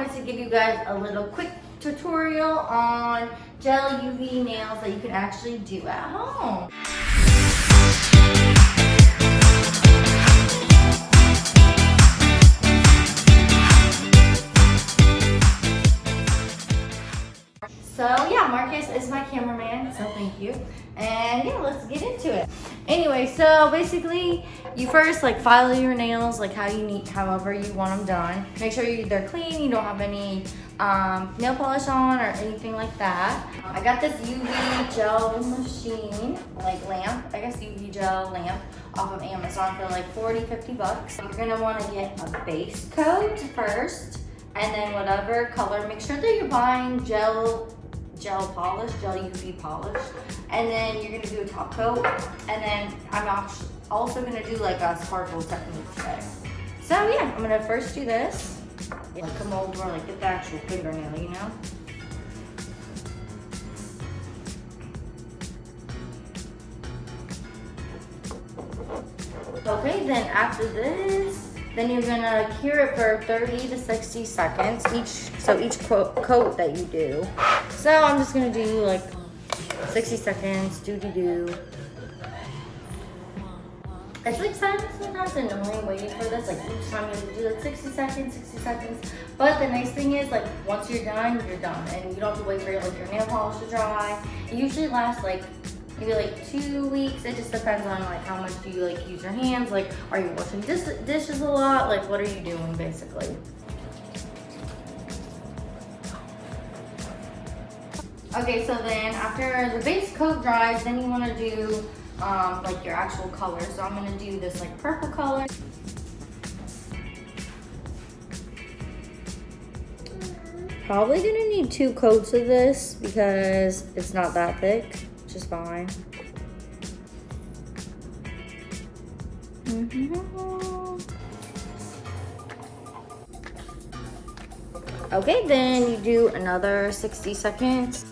wanted to give you guys a little quick tutorial on gel UV nails that you can actually do at home. So yeah, Marcus is my cameraman, so thank you. And yeah, let's get into it. Anyway, so basically, you first like file your nails like however you want them done. Make sure they're clean, you don't have any nail polish on or anything like that. I got this UV gel machine, like lamp, I guess UV gel lamp off of Amazon for like 40-50 bucks. You're gonna wanna get a base coat first, and then whatever color, make sure that you're buying gel UV polish, and then you're gonna do a top coat, and then I'm also gonna do like a sparkle technique today. So yeah, I'm gonna first do this. Like come over, like get the actual fingernail, you know? Okay, then after this, then you're gonna cure it for 30 to 60 seconds each coat that you do. So I'm just gonna do like 60 seconds, do. It's like sometimes annoying waiting for this, like each time you do like 60 seconds. But the nice thing is like once you're done, and you don't have to wait for your nail polish to dry. It usually lasts like maybe like 2 weeks. It just depends on like how much do you like use your hands. Like, are you washing dishes a lot? Like, what are you doing basically? Okay, so then after the base coat dries, then you want to do like your actual color. So I'm gonna do this like purple color. Probably gonna need 2 coats of this because it's not that thick. Just fine. Okay, then you do another 60 seconds.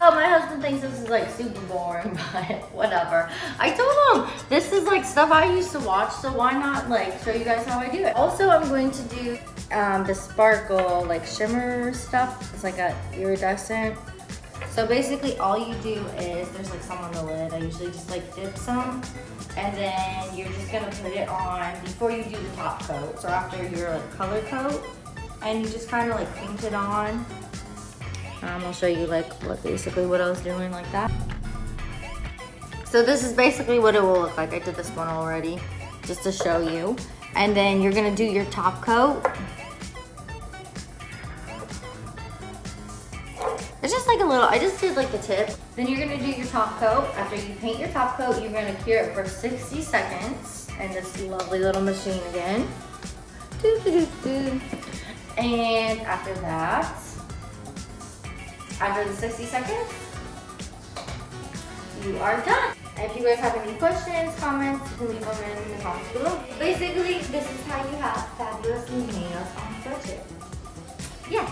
Oh, my husband thinks this is like super boring, but whatever. I told him this is like stuff I used to watch, so why not like show you guys how I do it. Also, I'm going to do the sparkle like shimmer stuff. It's like a iridescent. So basically all you do is, there's like some on the lid. I usually just like dip some, and then you're just gonna put it on before you do the top coat. So after your like color coat, and you just kind of like paint it on. I'll show you like basically what I was doing like that. So this is basically what it will look like. I did this one already just to show you. And then you're gonna do your top coat. It's just like a little, I just did like the tip. Then you're gonna do your top coat. After you paint your top coat, you're gonna cure it for 60 seconds. And this lovely little machine again. And after that, after the 60 seconds, you are done. And if you guys have any questions, comments, you can leave them in the comments below. Basically, this is how you have fabulous nails on budget. Yeah.